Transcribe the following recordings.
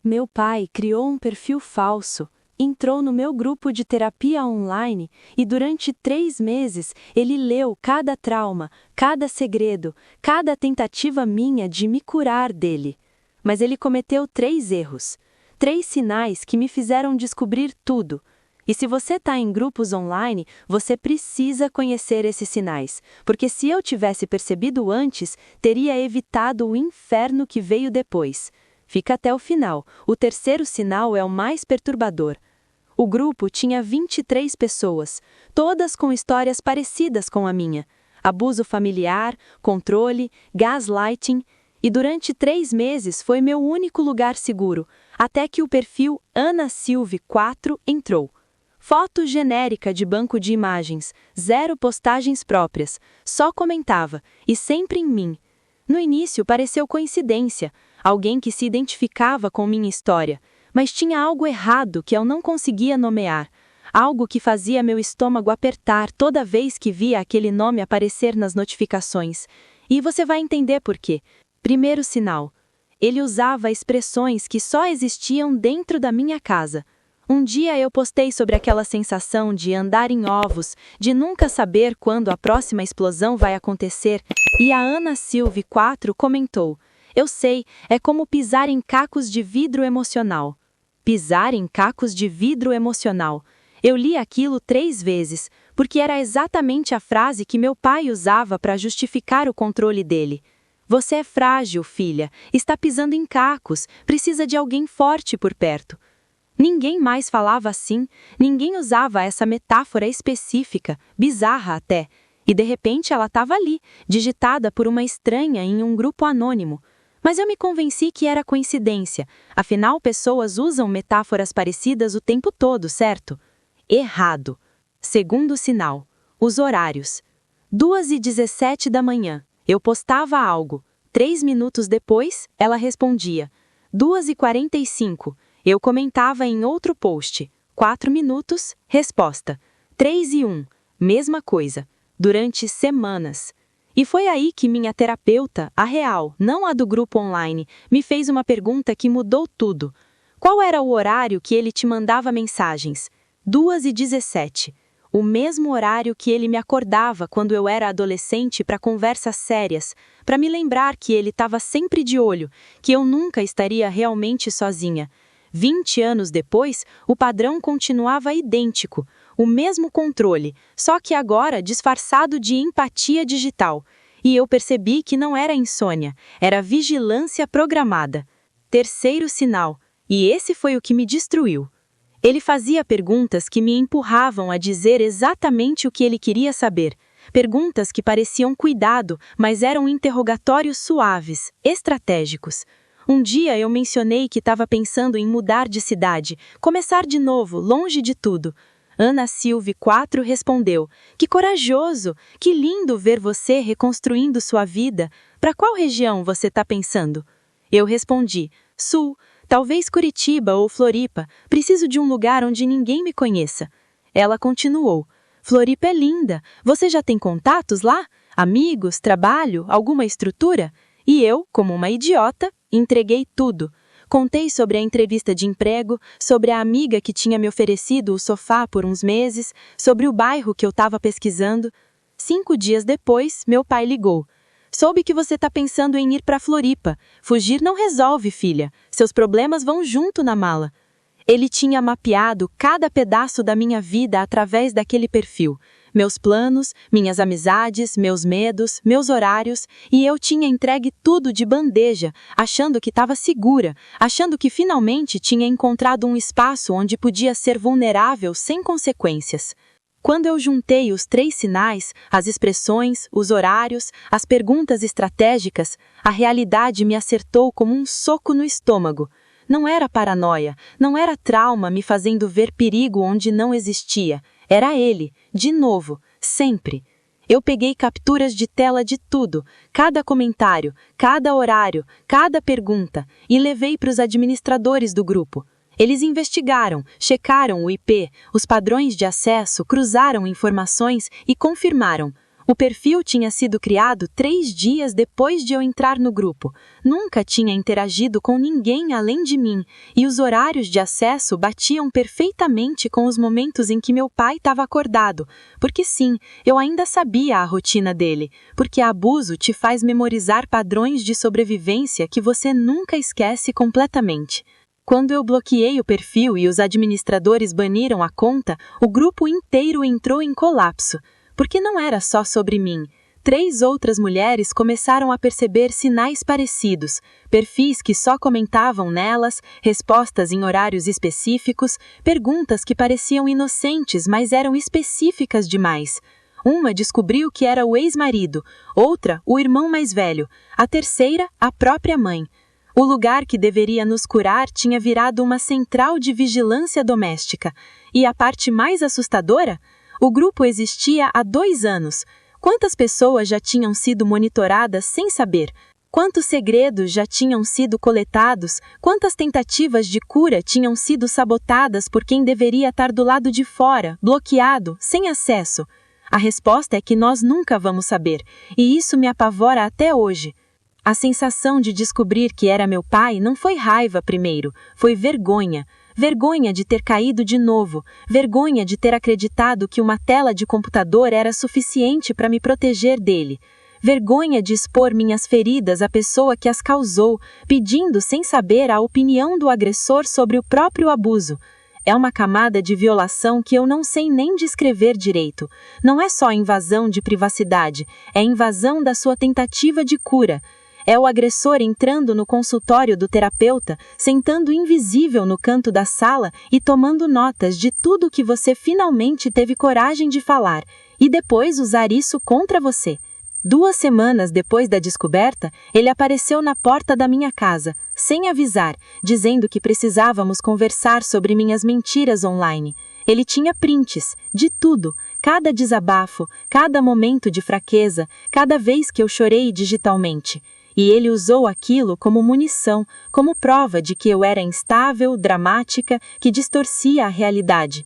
Meu pai criou um perfil falso, entrou no meu grupo de terapia online e durante 3 meses ele leu cada trauma, cada segredo, cada tentativa minha de me curar dele. Mas ele cometeu 3 erros. 3 sinais que me fizeram descobrir tudo. E se você está em grupos online, você precisa conhecer esses sinais, porque se eu tivesse percebido antes, teria evitado o inferno que veio depois. Fica até o final. O terceiro sinal é o mais perturbador. O grupo tinha 23 pessoas, todas com histórias parecidas com a minha. Abuso familiar, controle, gaslighting. E durante 3 meses foi meu único lugar seguro, até que o perfil Ana Silve 4 entrou. Foto genérica de banco de imagens, 0 postagens próprias, só comentava, e sempre em mim. No início pareceu coincidência, alguém que se identificava com minha história, mas tinha algo errado que eu não conseguia nomear, algo que fazia meu estômago apertar toda vez que via aquele nome aparecer nas notificações. E você vai entender por quê. Primeiro sinal. Ele usava expressões que só existiam dentro da minha casa. Um dia eu postei sobre aquela sensação de andar em ovos, de nunca saber quando a próxima explosão vai acontecer, e a Ana Silve 4 comentou: "Eu sei, é como pisar em cacos de vidro emocional." Pisar em cacos de vidro emocional. Eu li aquilo 3 vezes, porque era exatamente a frase que meu pai usava para justificar o controle dele. Você é frágil, filha, está pisando em cacos, precisa de alguém forte por perto. Ninguém mais falava assim, ninguém usava essa metáfora específica, bizarra até, e de repente ela estava ali, digitada por uma estranha em um grupo anônimo. Mas eu me convenci que era coincidência, afinal pessoas usam metáforas parecidas o tempo todo, certo? Errado. Segundo sinal, os horários. 2h17 da manhã, eu postava algo. 3 minutos depois, ela respondia. 2h45, eu comentava em outro post. 4 minutos, resposta. 3h01, mesma coisa. Durante semanas. E foi aí que minha terapeuta, a real, não a do grupo online, me fez uma pergunta que mudou tudo. Qual era o horário que ele te mandava mensagens? 2h17. O mesmo horário que ele me acordava quando eu era adolescente para conversas sérias, para me lembrar que ele estava sempre de olho, que eu nunca estaria realmente sozinha. 20 anos depois, o padrão continuava idêntico, o mesmo controle, só que agora disfarçado de empatia digital. E eu percebi que não era insônia, era vigilância programada. Terceiro sinal, e esse foi o que me destruiu. Ele fazia perguntas que me empurravam a dizer exatamente o que ele queria saber. Perguntas que pareciam cuidado, mas eram interrogatórios suaves, estratégicos. Um dia eu mencionei que estava pensando em mudar de cidade, começar de novo, longe de tudo. Ana Silve 4 respondeu: "Que corajoso! Que lindo ver você reconstruindo sua vida. Para qual região você está pensando?" Eu respondi: "Sul, talvez Curitiba ou Floripa. Preciso de um lugar onde ninguém me conheça." Ela continuou: "Floripa é linda. Você já tem contatos lá? Amigos, trabalho, alguma estrutura?" E eu, como uma idiota, entreguei tudo. Contei sobre a entrevista de emprego, sobre a amiga que tinha me oferecido o sofá por uns meses, sobre o bairro que eu estava pesquisando. 5 dias depois, meu pai ligou. "Soube que você está pensando em ir para Floripa. Fugir não resolve, filha. Seus problemas vão junto na mala." Ele tinha mapeado cada pedaço da minha vida através daquele perfil. Meus planos, minhas amizades, meus medos, meus horários, e eu tinha entregue tudo de bandeja, achando que estava segura, achando que finalmente tinha encontrado um espaço onde podia ser vulnerável sem consequências. Quando eu juntei os 3 sinais, as expressões, os horários, as perguntas estratégicas, a realidade me acertou como um soco no estômago. Não era paranoia, não era trauma me fazendo ver perigo onde não existia. Era ele, de novo, sempre. Eu peguei capturas de tela de tudo, cada comentário, cada horário, cada pergunta, e levei para os administradores do grupo. Eles investigaram, checaram o IP, os padrões de acesso, cruzaram informações e confirmaram. O perfil tinha sido criado 3 dias depois de eu entrar no grupo. Nunca tinha interagido com ninguém além de mim, e os horários de acesso batiam perfeitamente com os momentos em que meu pai estava acordado. Porque sim, eu ainda sabia a rotina dele, porque abuso te faz memorizar padrões de sobrevivência que você nunca esquece completamente. Quando eu bloqueei o perfil e os administradores baniram a conta, o grupo inteiro entrou em colapso. Porque não era só sobre mim. 3 outras mulheres começaram a perceber sinais parecidos, perfis que só comentavam nelas, respostas em horários específicos, perguntas que pareciam inocentes, mas eram específicas demais. Uma descobriu que era o ex-marido, outra, o irmão mais velho, a terceira, a própria mãe. O lugar que deveria nos curar tinha virado uma central de vigilância doméstica. E a parte mais assustadora? O grupo existia há 2 anos. Quantas pessoas já tinham sido monitoradas sem saber? Quantos segredos já tinham sido coletados? Quantas tentativas de cura tinham sido sabotadas por quem deveria estar do lado de fora, bloqueado, sem acesso? A resposta é que nós nunca vamos saber, e isso me apavora até hoje. A sensação de descobrir que era meu pai não foi raiva primeiro, foi vergonha. Vergonha de ter caído de novo, vergonha de ter acreditado que uma tela de computador era suficiente para me proteger dele. Vergonha de expor minhas feridas à pessoa que as causou, pedindo sem saber a opinião do agressor sobre o próprio abuso. É uma camada de violação que eu não sei nem descrever direito. Não é só invasão de privacidade, é invasão da sua tentativa de cura. É o agressor entrando no consultório do terapeuta, sentando invisível no canto da sala e tomando notas de tudo que você finalmente teve coragem de falar, e depois usar isso contra você. 2 semanas depois da descoberta, ele apareceu na porta da minha casa, sem avisar, dizendo que precisávamos conversar sobre minhas mentiras online. Ele tinha prints, de tudo, cada desabafo, cada momento de fraqueza, cada vez que eu chorei digitalmente. E ele usou aquilo como munição, como prova de que eu era instável, dramática, que distorcia a realidade.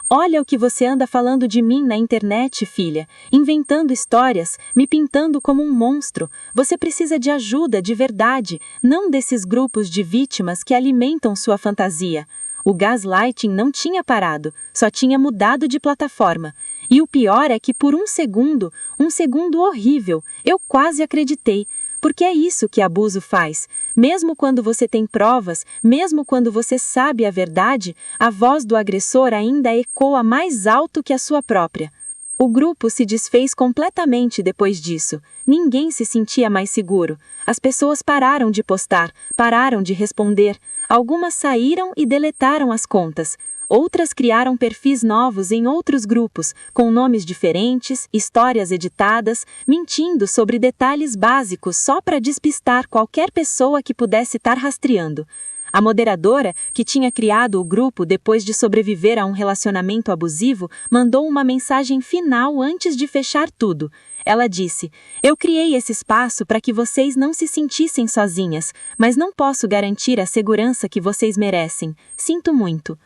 Olha o que você anda falando de mim na internet, filha, inventando histórias, me pintando como um monstro. Você precisa de ajuda de verdade, não desses grupos de vítimas que alimentam sua fantasia. O gaslighting não tinha parado, só tinha mudado de plataforma. E o pior é que por um segundo horrível, eu quase acreditei. Porque é isso que abuso faz. Mesmo quando você tem provas, mesmo quando você sabe a verdade, a voz do agressor ainda ecoa mais alto que a sua própria. O grupo se desfez completamente depois disso. Ninguém se sentia mais seguro. As pessoas pararam de postar, pararam de responder. Algumas saíram e deletaram as contas. Outras criaram perfis novos em outros grupos, com nomes diferentes, histórias editadas, mentindo sobre detalhes básicos só para despistar qualquer pessoa que pudesse estar rastreando. A moderadora, que tinha criado o grupo depois de sobreviver a um relacionamento abusivo, mandou uma mensagem final antes de fechar tudo. Ela disse: "Eu criei esse espaço para que vocês não se sentissem sozinhas, mas não posso garantir a segurança que vocês merecem. Sinto muito."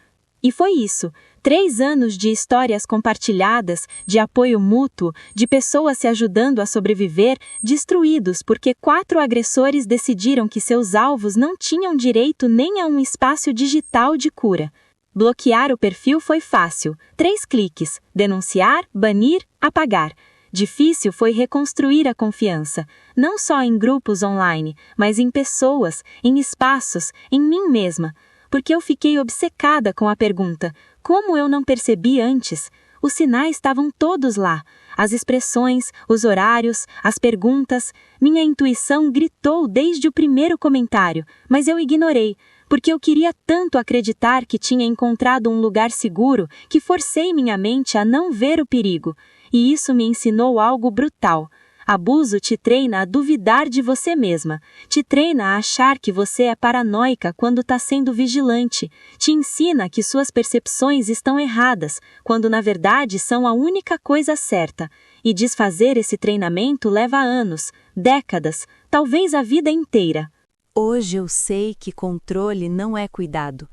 E foi isso. 3 anos de histórias compartilhadas, de apoio mútuo, de pessoas se ajudando a sobreviver, destruídos porque 4 agressores decidiram que seus alvos não tinham direito nem a um espaço digital de cura. Bloquear o perfil foi fácil. 3 cliques. Denunciar, banir, apagar. Difícil foi reconstruir a confiança, não só em grupos online, mas em pessoas, em espaços, em mim mesma. Porque eu fiquei obcecada com a pergunta: como eu não percebi antes? Os sinais estavam todos lá. As expressões, os horários, as perguntas. Minha intuição gritou desde o primeiro comentário, mas eu ignorei, porque eu queria tanto acreditar que tinha encontrado um lugar seguro que forcei minha mente a não ver o perigo. E isso me ensinou algo brutal. Abuso te treina a duvidar de você mesma, te treina a achar que você é paranoica quando está sendo vigilante, te ensina que suas percepções estão erradas, quando na verdade são a única coisa certa, e desfazer esse treinamento leva anos, décadas, talvez a vida inteira. Hoje eu sei que controle não é cuidado,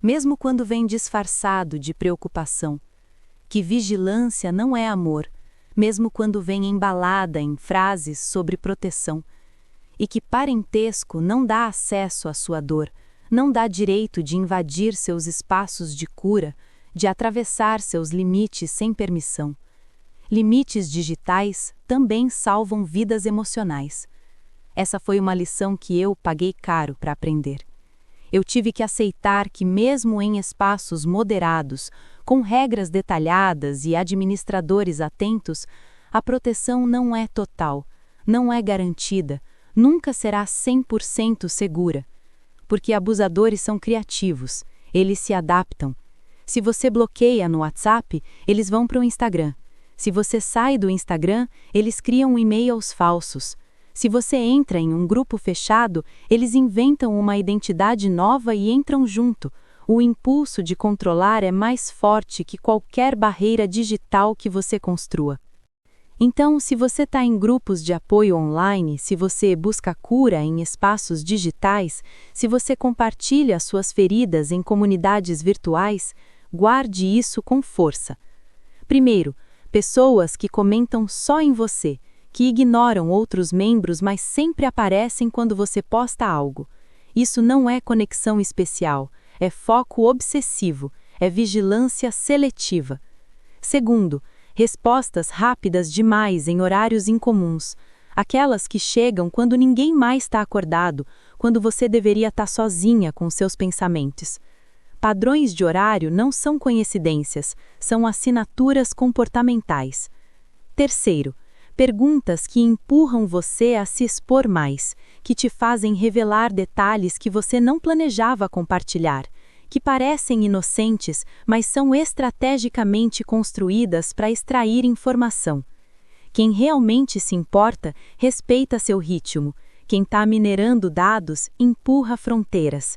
mesmo quando vem disfarçado de preocupação, que vigilância não é amor, mesmo quando vem embalada em frases sobre proteção, e que parentesco não dá acesso à sua dor, não dá direito de invadir seus espaços de cura, de atravessar seus limites sem permissão. Limites digitais também salvam vidas emocionais. Essa foi uma lição que eu paguei caro para aprender. Eu tive que aceitar que, mesmo em espaços moderados, com regras detalhadas e administradores atentos, a proteção não é total, não é garantida, nunca será 100% segura. Porque abusadores são criativos, eles se adaptam. Se você bloqueia no WhatsApp, eles vão para o Instagram. Se você sai do Instagram, eles criam e-mails falsos. Se você entra em um grupo fechado, eles inventam uma identidade nova e entram junto. O impulso de controlar é mais forte que qualquer barreira digital que você construa. Então, se você está em grupos de apoio online, se você busca cura em espaços digitais, se você compartilha suas feridas em comunidades virtuais, guarde isso com força. Primeiro, pessoas que comentam só em você, que ignoram outros membros, mas sempre aparecem quando você posta algo. Isso não é conexão especial, é foco obsessivo, é vigilância seletiva. Segundo, respostas rápidas demais em horários incomuns, aquelas que chegam quando ninguém mais está acordado, quando você deveria estar sozinha com seus pensamentos. Padrões de horário não são coincidências, são assinaturas comportamentais. Terceiro, perguntas que empurram você a se expor mais, que te fazem revelar detalhes que você não planejava compartilhar, que parecem inocentes, mas são estrategicamente construídas para extrair informação. Quem realmente se importa, respeita seu ritmo. Quem está minerando dados, empurra fronteiras.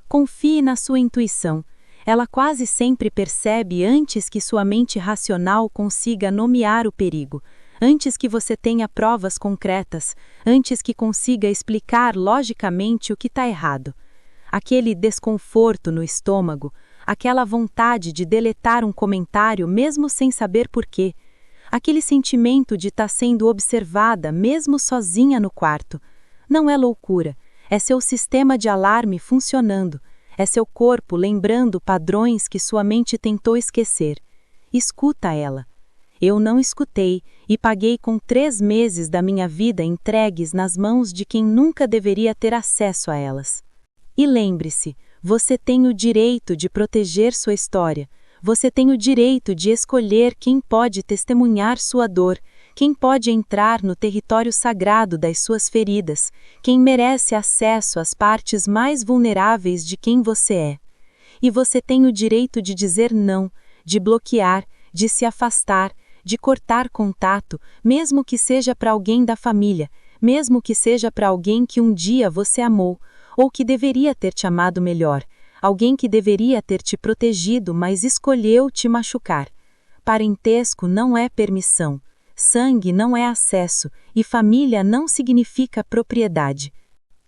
Confie na sua intuição. Ela quase sempre percebe antes que sua mente racional consiga nomear o perigo, antes que você tenha provas concretas, antes que consiga explicar logicamente o que está errado. Aquele desconforto no estômago, aquela vontade de deletar um comentário mesmo sem saber porquê, aquele sentimento de estar sendo observada mesmo sozinha no quarto, não é loucura, é seu sistema de alarme funcionando, é seu corpo lembrando padrões que sua mente tentou esquecer. Escuta ela. Eu não escutei e paguei com 3 meses da minha vida entregues nas mãos de quem nunca deveria ter acesso a elas. E lembre-se, você tem o direito de proteger sua história, você tem o direito de escolher quem pode testemunhar sua dor, quem pode entrar no território sagrado das suas feridas, quem merece acesso às partes mais vulneráveis de quem você é. E você tem o direito de dizer não, de bloquear, de se afastar, de cortar contato, mesmo que seja para alguém da família, mesmo que seja para alguém que um dia você amou, ou que deveria ter te amado melhor, alguém que deveria ter te protegido, mas escolheu te machucar. Parentesco não é permissão, sangue não é acesso, e família não significa propriedade.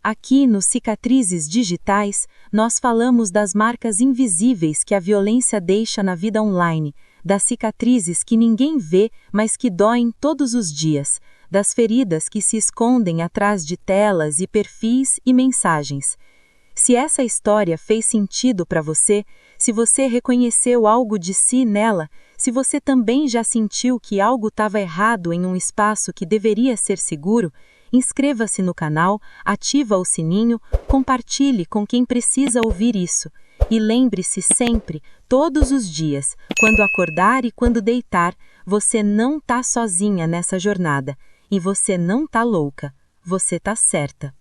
Aqui no Cicatrizes Digitais, nós falamos das marcas invisíveis que a violência deixa na vida online, das cicatrizes que ninguém vê, mas que doem todos os dias, das feridas que se escondem atrás de telas e perfis e mensagens. Se essa história fez sentido para você, se você reconheceu algo de si nela, se você também já sentiu que algo estava errado em um espaço que deveria ser seguro, inscreva-se no canal, ativa o sininho, compartilhe com quem precisa ouvir isso. E lembre-se sempre, todos os dias, quando acordar e quando deitar, você não está sozinha nessa jornada. E você não está louca, você está certa.